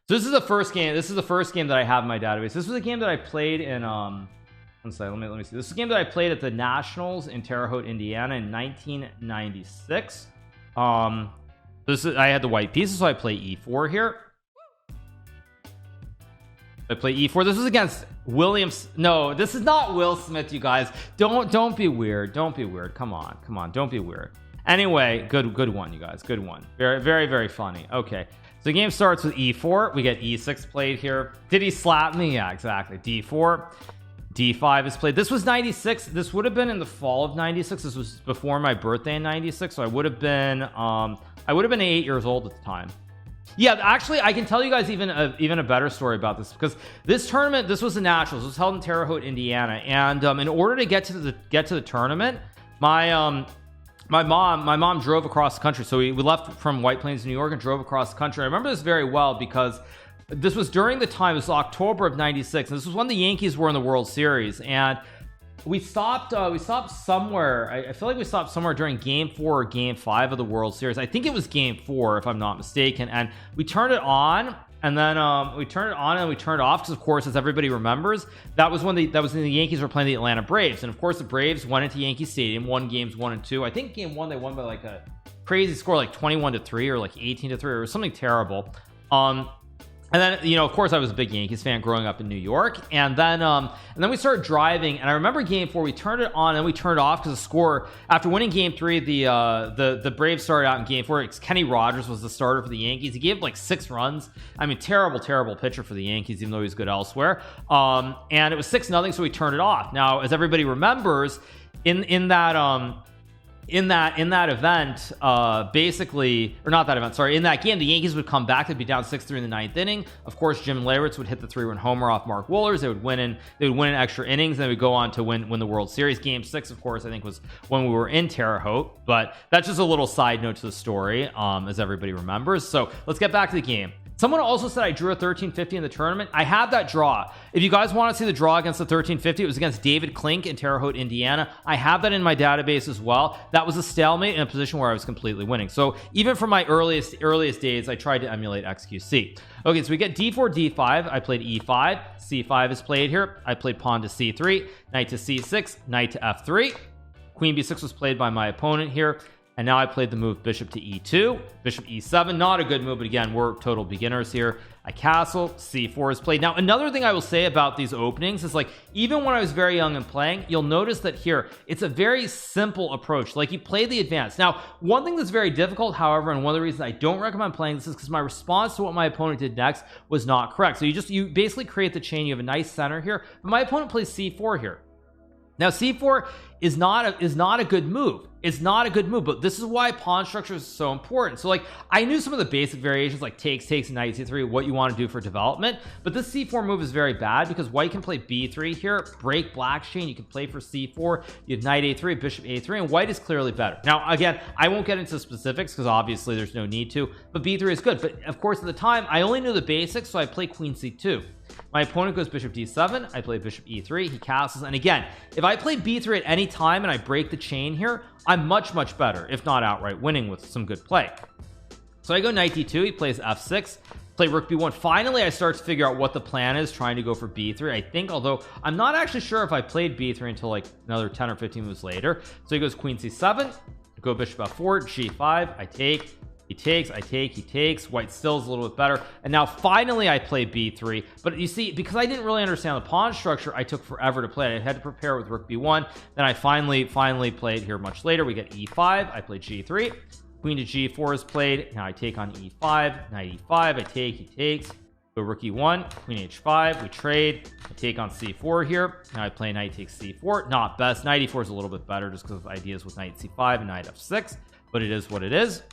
So this is the first game. This is the first game that I have in my database. This was a game that I played in let's see, let me see. This is a game that I played at the Nationals in Terre Haute, Indiana in 1996. This is, I had the white pieces, so I play e4 here. I play e4. This was against Williams. No, this is not Will Smith, you guys. Don't be weird. Don't be weird. Come on, don't be weird. Anyway, good one, you guys. Good one. Very funny. Okay, so the game starts with e4. We get e6 played here. Did he slap me? Yeah, exactly. d4. d5 is played. This was 96. This would have been in the fall of 96. This was before my birthday in 96, so I would have been 8 years old at the time. Yeah, actually I can tell you guys even a better story about this, because this tournament, this was the Nationals, it was held in Terre Haute, Indiana, and in order to get to the tournament, my mom drove across the country. So we left from White Plains, New York, and drove across the country. I remember this very well because this was during the time, it was October of 96, and this was when the Yankees were in the World Series, and we stopped somewhere. I feel like we stopped somewhere during game 4 or game 5 of the World Series. I think it was game 4 if I'm not mistaken, and we turned it on, and then we turned it on and we turned it off, because of course, as everybody remembers, that was when the Yankees were playing the Atlanta Braves, and of course the Braves went into Yankee Stadium, won games 1 and 2. I think game 1 they won by like a crazy score, like 21-3 or like 18-3 or something terrible. And then, you know, of course I was a big Yankees fan growing up in New York, and then we started driving, and I remember game 4 we turned it on and we turned it off because the score, after winning game 3, the Braves started out in game 4. Kenny Rogers was the starter for the Yankees. He gave like 6 runs. I mean, terrible pitcher for the Yankees, even though he was good elsewhere. And it was 6-0, so we turned it off. Now, as everybody remembers, in that event, basically, or not that event, sorry, in that game, the Yankees would come back. They'd be down 6-3 in the 9th inning. Of course, Jim Leyritz would hit the 3-run homer off Mark Wohlers. They would win in extra innings, and they would go on to win the World Series. Game 6, of course, I think was when we were in Terre Haute, but that's just a little side note to the story, as everybody remembers. So let's get back to the game. Someone also said I drew a 1350 in the tournament. I had that draw. If you guys want to see the draw against the 1350, it was against David Klink in Terre Haute, Indiana. I have that in my database as well. That was a stalemate in a position where I was completely winning. So even from my earliest days, I tried to emulate XQC. Okay, so we get d4, d5. I played e5. c5 is played here. I played pawn to c3, knight to c6, knight to f3. Queen b6 was played by my opponent here. And now I played the move bishop to e2, bishop e7, not a good move, but again, we're total beginners here. I castle, c4 is played. Now, another thing I will say about these openings is, like, even when I was very young and playing, you'll notice that here, it's a very simple approach. Like, you play the advance. Now, one thing that's very difficult, however, and one of the reasons I don't recommend playing this is because my response to what my opponent did next was not correct. So you basically create the chain. You have a nice center here, but my opponent plays c4 here. Now, c4 is not a good move. It's not a good move, but this is why pawn structure is so important. So, like, I knew some of the basic variations, like takes, and knight c3, what you want to do for development, but this c4 move is very bad because white can play b3 here, break black's chain. You can play for c4. You have knight a3, bishop a3, and white is clearly better. Now, again, I won't get into specifics because obviously there's no need to, but b3 is good. But of course, at the time, I only knew the basics, so I play queen c2. My opponent goes bishop d7. I play bishop e3. He castles, and again, if I play b3 at any time and I break the chain here, I'm much better, if not outright winning with some good play. So I go knight d2. He plays f6, play rook b1. Finally, I start to figure out what the plan is, trying to go for b3, I think, although I'm not actually sure if I played b3 until like another 10 or 15 moves later. So he goes queen c7, go bishop f4, g5. I take, he takes, I take, he takes. White still is a little bit better, and now finally I play b3. But you see, because I didn't really understand the pawn structure, I took forever to play it. I had to prepare with rook b1. Then I finally played here much later. We get e5. I play g3. Queen to g4 is played. Now I take on e5, knight e5. I take, he takes. Go rook e1, queen h5. We trade. I take on c4 here. Now I play knight takes c4. Not best. Knight e4 is a little bit better just because of ideas with knight c5 and knight f6, but it is what it is.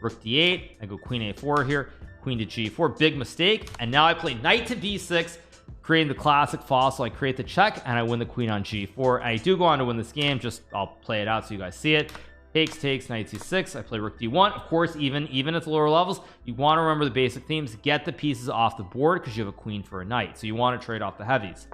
Rook d8. I go queen a4 here, queen to g4, big mistake. And now I play knight to b6, creating the classic fossil. I create the check and I win the queen on g4. I do go on to win this game. Just I'll play it out so you guys see it. Takes, knight c6. I play rook d1. Of course, even at the lower levels, you want to remember the basic themes. Get the pieces off the board because you have a queen for a knight, so you want to trade off the heavies.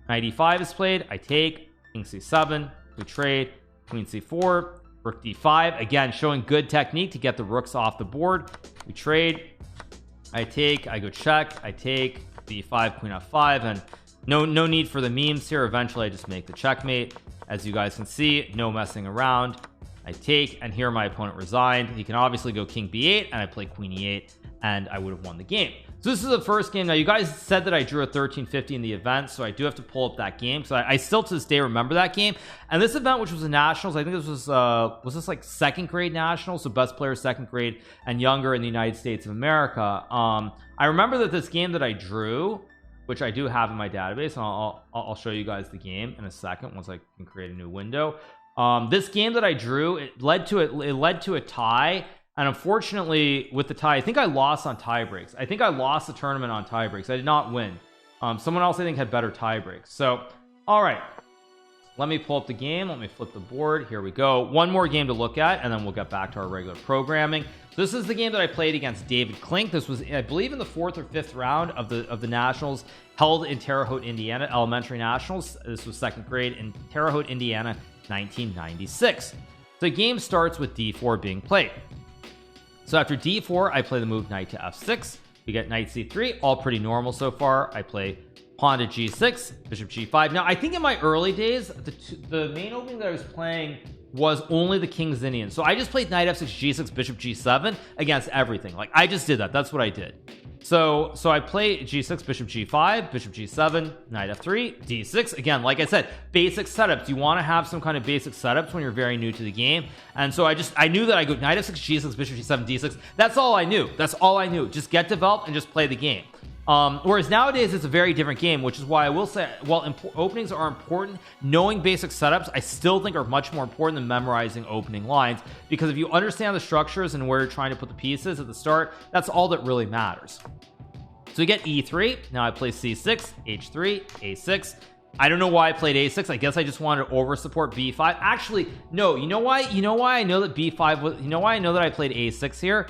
Knight e5 is played. I take, king c7. We trade, queen c4, rook d5, again showing good technique to get the rooks off the board. We trade, I take, I go check, I take b5, queen f5, and no need for the memes here. Eventually I just make the checkmate. As you guys can see, no messing around. I take, and here my opponent resigned. He can obviously go king b8, and I play queen e8, and I would have won the game. So this is the first game. Now you guys said that I drew a 1350 in the event, so I do have to pull up that game. So I still to this day remember that game. And this event, which was a nationals, I think this was this like second grade nationals, so best player second grade and younger in the United States of America. I remember that this game that I drew, which I do have in my database, and I'll show you guys the game in a second once I can create a new window. This game that I drew, it led to a tie. And unfortunately with the tie, I think I lost on tie breaks. I think I lost the tournament on tie breaks. I did not win. Someone else I think had better tie breaks. So all right, let me pull up the game. Let me flip the board. Here we go. One more game to look at, and then we'll get back to our regular programming. This is the game that I played against David Klink. This was, I believe, in the 4th or 5th round of the nationals held in Terre Haute, Indiana, elementary nationals. This was second grade in Terre Haute, Indiana, 1996. The game starts with d4 being played. So after d4, I play the move knight to f6. We get knight c3, all pretty normal so far. I play pawn to g6, bishop g5. Now I think in my early days the main opening that I was playing was only the King's Indian, so I just played knight f6, g6, bishop g7 against everything. Like I just did that. That's what I did. So I play g6, bishop g5, bishop g7, knight f3, d6. Again, like I said, basic setups. You want to have some kind of basic setups when you're very new to the game. And so I knew that I go knight f6, g6, bishop g7, d6. That's all I knew. That's all I knew. Just get developed and just play the game. Whereas nowadays it's a very different game, which is why I will say, while openings are important, knowing basic setups I still think are much more important than memorizing opening lines, because if you understand the structures and where you're trying to put the pieces at the start, that's all that really matters. So we get e3. Now I play c6, h3, a6. I don't know why I played a6. I guess I just wanted to over support b5. Actually no, you know why I know that b5 was, you know why I know that I played a6 here?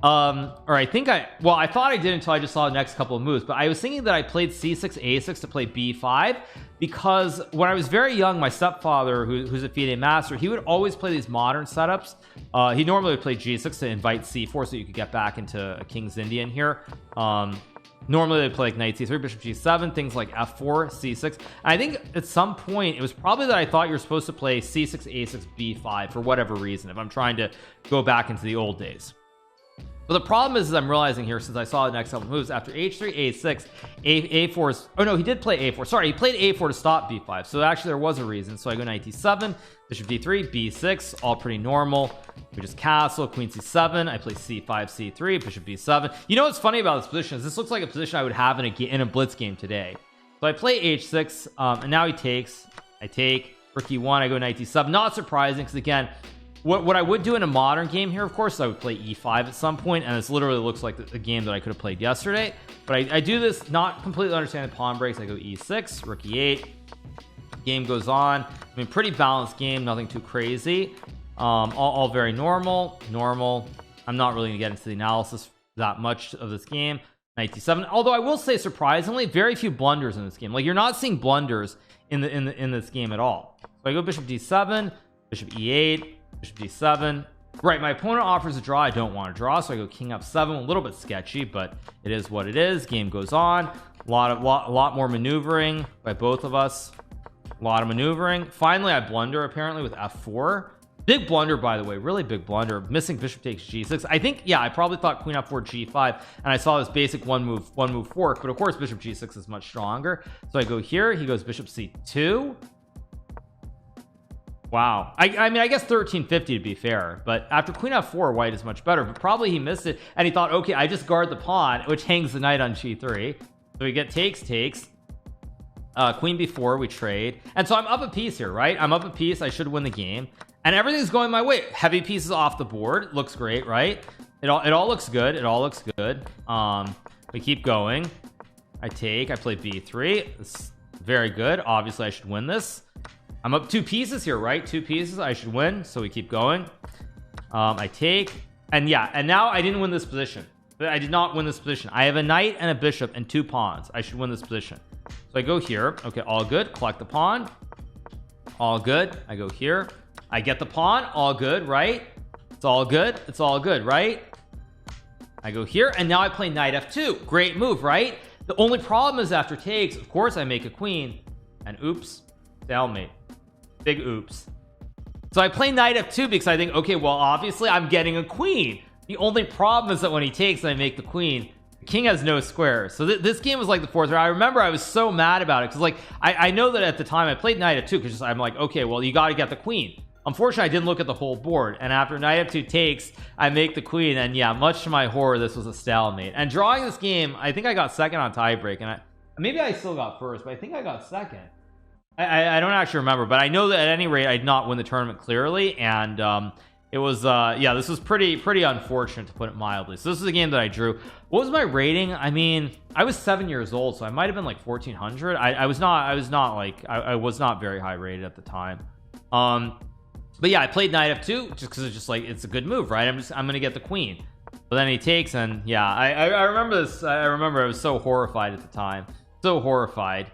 Or I think I thought I did until I just saw the next couple of moves, but I was thinking that I played c6 a6 to play b5, because when I was very young, my stepfather, who's a FIDE master, he would always play these modern setups. He normally would play g6 to invite c4 so you could get back into a King's Indian here. Normally they play like knight c3, bishop g7, things like f4, c6. And I think at some point it was probably that I thought you're supposed to play c6 a6 b5 for whatever reason, if I'm trying to go back into the old days. But the problem is I'm realizing here, since I saw the next couple moves, after h3, a6, a4 is, oh no, he did play a4. Sorry, he played a4 to stop b5. So actually there was a reason. So I go knight d7, bishop d3, b6, all pretty normal. We just castle, queen c7. I play c5, c3, bishop b7. You know what's funny about this position is this looks like a position I would have in a blitz game today. So I play h6, and now he takes. I take, rook e1, I go knight d7. Not surprising, because again, what I would do in a modern game here, of course, I would play e5 at some point, and this literally looks like the game that I could have played yesterday. But I do this not completely understanding pawn breaks. I go e6, rook e8. Game goes on. I mean, pretty balanced game, nothing too crazy. All very normal. I'm not really gonna get into the analysis that much of this game. Knight d7. Although I will say, surprisingly, very few blunders in this game. Like, you're not seeing blunders in this game at all. So I go bishop d7, bishop e8. Bishop d7. Right, my opponent offers a draw. I don't want to draw, so I go king f7. A little bit sketchy, but it is what it is. Game goes on. A lot more maneuvering by both of us. A lot of maneuvering. Finally I blunder, apparently, with f4. Big blunder, by the way, really big blunder. Missing bishop takes g6. I think, yeah, I probably thought queen f4 g5, and I saw this basic one move fork, but of course bishop g6 is much stronger. So I go here, he goes bishop c2. Wow. I mean, I guess 1350 to be fair, but after queen f4, white is much better, but probably he missed it and he thought, okay, I just guard the pawn, which hangs the knight on g3. So we get takes, queen b4, we trade, and so I'm up a piece here, right? I'm up a piece. I should win the game, and everything's going my way. Heavy pieces off the board. Looks great, right? It all looks good. It all looks good. We keep going. I play b3. It's very good. Obviously I should win this. I'm up 2 pieces here, right? 2 pieces. I should win. So we keep going. I take, and yeah, and now I didn't win this position. I did not win this position. I have a knight and a bishop and 2 pawns. I should win this position. So I go here. Okay, all good. Collect the pawn. All good. I go here. I get the pawn. All good, right? It's all good. It's all good, right? I go here and now I play knight f2. Great move, right? The only problem is after takes, of course I make a queen, and oops, stalemate, big oops. So I play knight f2 because I think, okay, well obviously I'm getting a queen. The only problem is that when he takes and I make the queen, the king has no squares. So this game was like the fourth round. I remember I was so mad about it because like I know that at the time I played knight f2 because I'm like, okay, well you got to get the queen. Unfortunately, I didn't look at the whole board, and after knight f2 takes, I make the queen, and yeah, much to my horror, this was a stalemate. And drawing this game, I think I got second on tiebreak, and maybe I still got first, but I think I got second. I don't actually remember, but I know that at any rate, I did not win the tournament clearly, and it was yeah, this was pretty unfortunate to put it mildly. So this is a game that I drew. What was my rating? I mean, I was 7 years old, so I might have been like 1400. I was not very high rated at the time. But yeah, I played knight f2 just because it's just like it's a good move, right? I'm gonna get the queen, but then he takes, and yeah, I remember this. I remember I was so horrified at the time, so horrified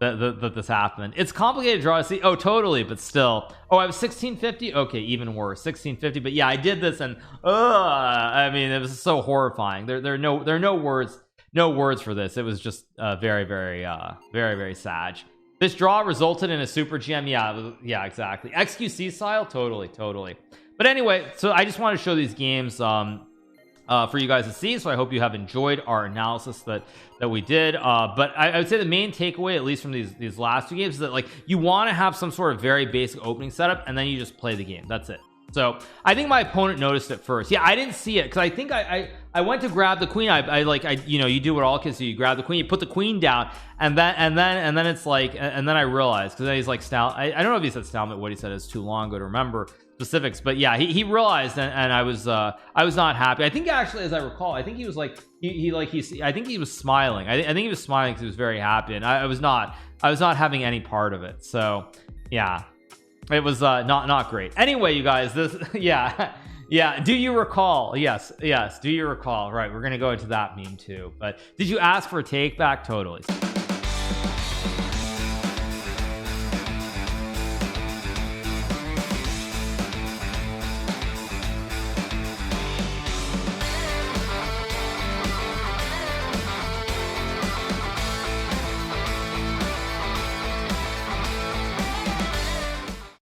that this happened. It's complicated to draw. See, oh totally, but still. Oh, I was 1650. Okay, even worse, 1650. But yeah, I did this, and I mean, it was so horrifying. There are no words for this. It was just very sad. This draw resulted in a super gem. Yeah, exactly. XQC style, totally. But anyway, so I just want to show these games for you guys to see. So I hope you have enjoyed our analysis that we did. But I would say the main takeaway, at least from these last two games, is that like you want to have some sort of very basic opening setup, and then you just play the game. That's it. So I think my opponent noticed it first. Yeah, I didn't see it because I think I went to grab the queen. I you know, you do what all kids do. You grab the queen, you put the queen down, and then it's like, and then I realized, because then he's like I don't know if he said stalemate. What he said is too long ago to remember specifics, but yeah, he realized, and I was not happy. I think actually, as I recall, I think he was like I think he was smiling. I think he was smiling because he was very happy, and I was not having any part of it. So yeah. It was not great. Anyway, you guys, this yeah, do you recall? Yes, do you recall? Right, we're gonna go into that meme too. But did you ask for a take back? Totally.